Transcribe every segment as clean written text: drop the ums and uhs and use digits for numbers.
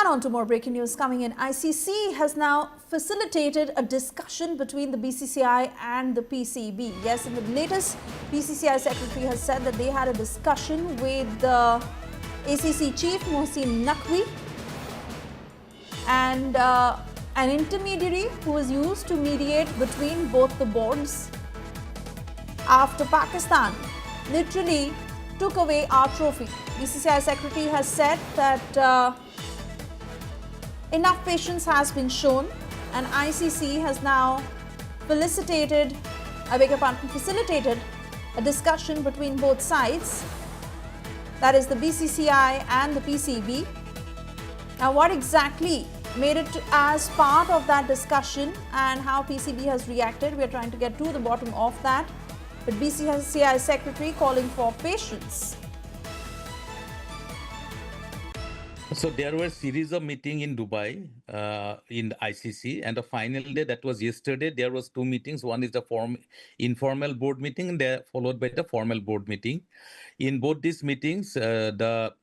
on to more breaking news coming in. ICC has now facilitated a discussion between the BCCI and the PCB. Yes, in the latest, BCCI secretary has said that they had a discussion with the ACC chief Mohsin Naqvi and an intermediary who was used to mediate between both the boards after Pakistan literally took away our trophy. BCCI secretary has said that enough patience has been shown, and ICC has now facilitated a discussion between both sides, that is the BCCI and the PCB. Now, what exactly made it as part of that discussion and how PCB has reacted, we are trying to get to the bottom of that. But BCCI secretary calling for patience. So there were a series of meetings in Dubai in the ICC, and the final day, that was yesterday, there was two meetings. One is the informal board meeting, and followed by the formal board meeting. In both these meetings, the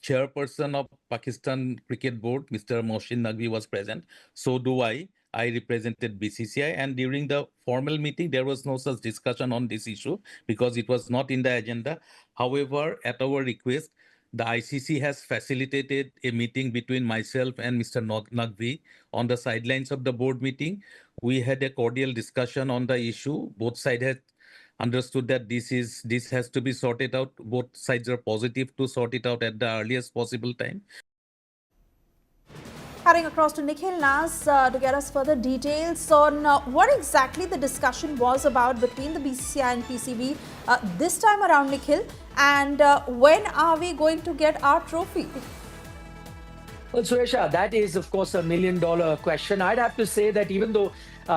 chairperson of Pakistan Cricket Board, Mr. Mohsin Naqvi, was present. So do I. I represented BCCI, and during the formal meeting, there was no such discussion on this issue because it was not in the agenda. However, at our request, the ICC has facilitated a meeting between myself and Mr. Naqvi on the sidelines of the board meeting. We had a cordial discussion on the issue. Both sides had understood that this has to be sorted out. Both sides are positive to sort it out at the earliest possible time. Heading across to Nikhil Nas to get us further details on what exactly the discussion was about between the BCCI and PCB this time around, Nikhil, and when are we going to get our trophy? Well, Suresha, that is, of course, $1 million question. I'd have to say that even though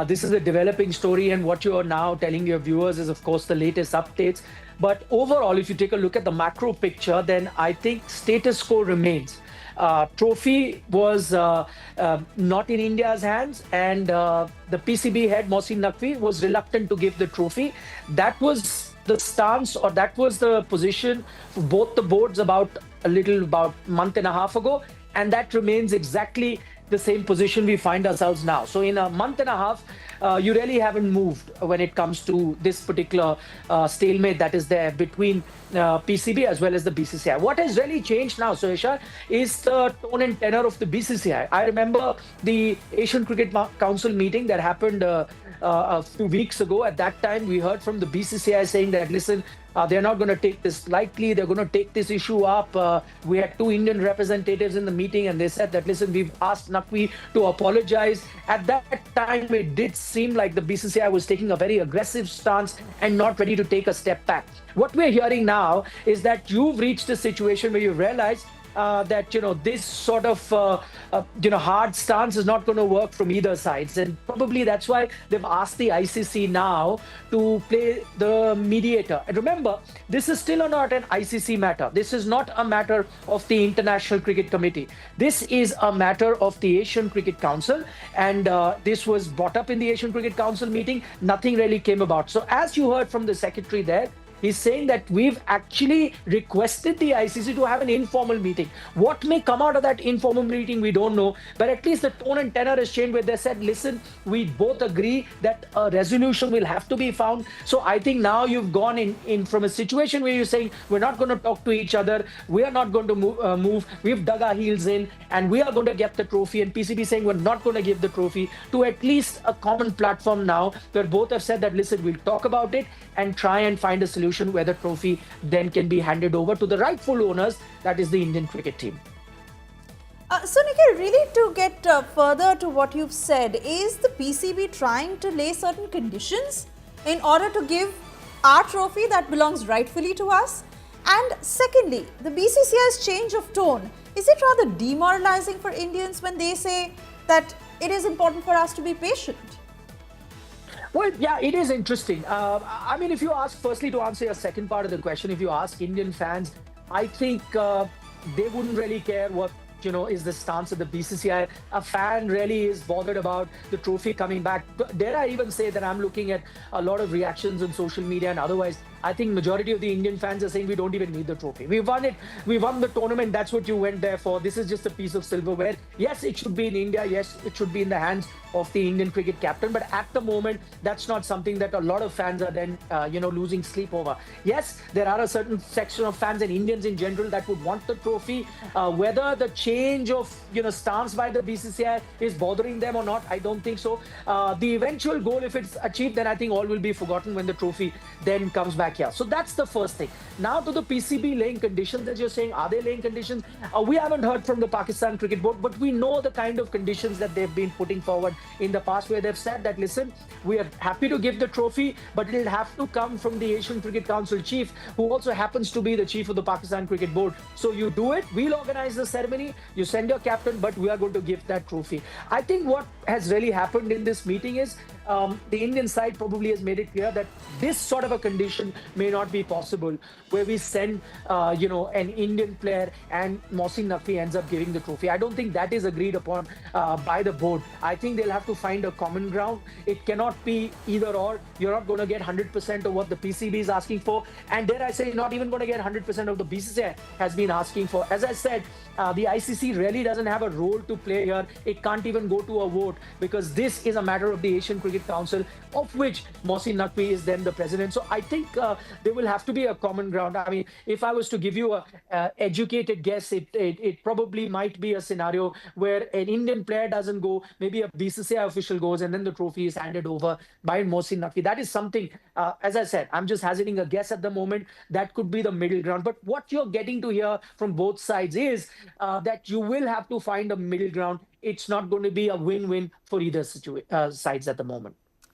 this is a developing story and what you are now telling your viewers is, of course, the latest updates. But overall, if you take a look at the macro picture, then I think status quo remains. Trophy was not in India's hands, and the PCB head, Mohsin Naqvi, was reluctant to give the trophy. That was the stance, or that was the position for both the boards about a month and a half ago, and that remains exactly the same position we find ourselves now. So in a month and a half, you really haven't moved when it comes to this particular stalemate that is there between PCB as well as the BCCI. What has really changed now, Suresha, is the tone and tenor of the BCCI. I remember the Asian Cricket Council meeting that happened a few weeks ago. At that time, we heard from the BCCI saying that, listen, they're not going to take this lightly. They're going to take this issue up. We had two Indian representatives in the meeting, and they said that, listen, we've asked Naqvi to apologize. At that time, it did seem like the BCCI was taking a very aggressive stance and not ready to take a step back. What we're hearing now is that you've reached a situation where you realize that this sort of hard stance is not going to work from either sides, and probably that's why they've asked the ICC now to play the mediator. And remember, this is still not an ICC matter. This is not a matter of the International Cricket Committee. This is a matter of the Asian Cricket Council, and this was brought up in the Asian Cricket Council meeting. Nothing really came about. So as you heard from the secretary there, he's saying that we've actually requested the ICC to have an informal meeting. What may come out of that informal meeting, we don't know. But at least the tone and tenor has changed, where they said, listen, we both agree that a resolution will have to be found. So I think now you've gone in from a situation where you're saying, we're not going to talk to each other. We are not going to move. We've dug our heels in, and we are going to get the trophy. And PCB saying we're not going to give the trophy, to at least a common platform now, where both have said that, listen, we'll talk about it and try and find a solution where the trophy then can be handed over to the rightful owners, that is the Indian cricket team. So Nikhil, really to get further to what you've said, is the PCB trying to lay certain conditions in order to give our trophy that belongs rightfully to us? And secondly, the BCCI's change of tone, is it rather demoralizing for Indians when they say that it is important for us to be patient? Well, yeah, it is interesting. I mean, if you ask, firstly, to answer your second part of the question, if you ask Indian fans, I think they wouldn't really care what is the stance of the BCCI. A fan really is bothered about the trophy coming back. Dare I even say that I'm looking at a lot of reactions on social media and otherwise I think majority of the Indian fans are saying we don't even need the trophy. We won it. We won the tournament. That's what you went there for. This is just a piece of silverware. Yes, it should be in India. Yes, it should be in the hands of the Indian cricket captain. But at the moment, that's not something that a lot of fans are then, losing sleep over. Yes, there are a certain section of fans and Indians in general that would want the trophy. Whether the change of, stance by the BCCI is bothering them or not, I don't think so. The eventual goal, if it's achieved, then I think all will be forgotten when the trophy then comes back here. So that's the first thing. Now to the PCB laying conditions that you're saying, are they laying conditions? We haven't heard from the Pakistan Cricket Board, but we know the kind of conditions that they've been putting forward in the past, where they've said that, listen, we are happy to give the trophy, but it'll have to come from the Asian Cricket Council chief, who also happens to be the chief of the Pakistan Cricket Board. So you do it, we'll organize the ceremony, you send your captain, but we are going to give that trophy. I think what has really happened in this meeting is the Indian side probably has made it clear that this sort of a condition may not be possible, where we send, an Indian player and Mohsin Naqvi ends up giving the trophy. I don't think that is agreed upon by the board. I think they'll have to find a common ground. It cannot be either or. You're not going to get 100% of what the PCB is asking for, and dare I say, you're not even going to get 100% of the BCCI has been asking for. As I said, the ICC really doesn't have a role to play here. It can't even go to a vote, because this is a matter of the Asian Cricket Council, of which Mohsin Naqvi is then the president. So I think there will have to be a common ground. I mean, if I was to give you a educated guess, it probably might be a scenario where an Indian player doesn't go, maybe a BCCI official goes, and then the trophy is handed over by Mohsin Naqvi. That is something, as I said, I'm just hazarding a guess at the moment. That could be the middle ground. But what you're getting to hear from both sides is that you will have to find a middle ground. It's not going to be a win-win for either sides at the moment.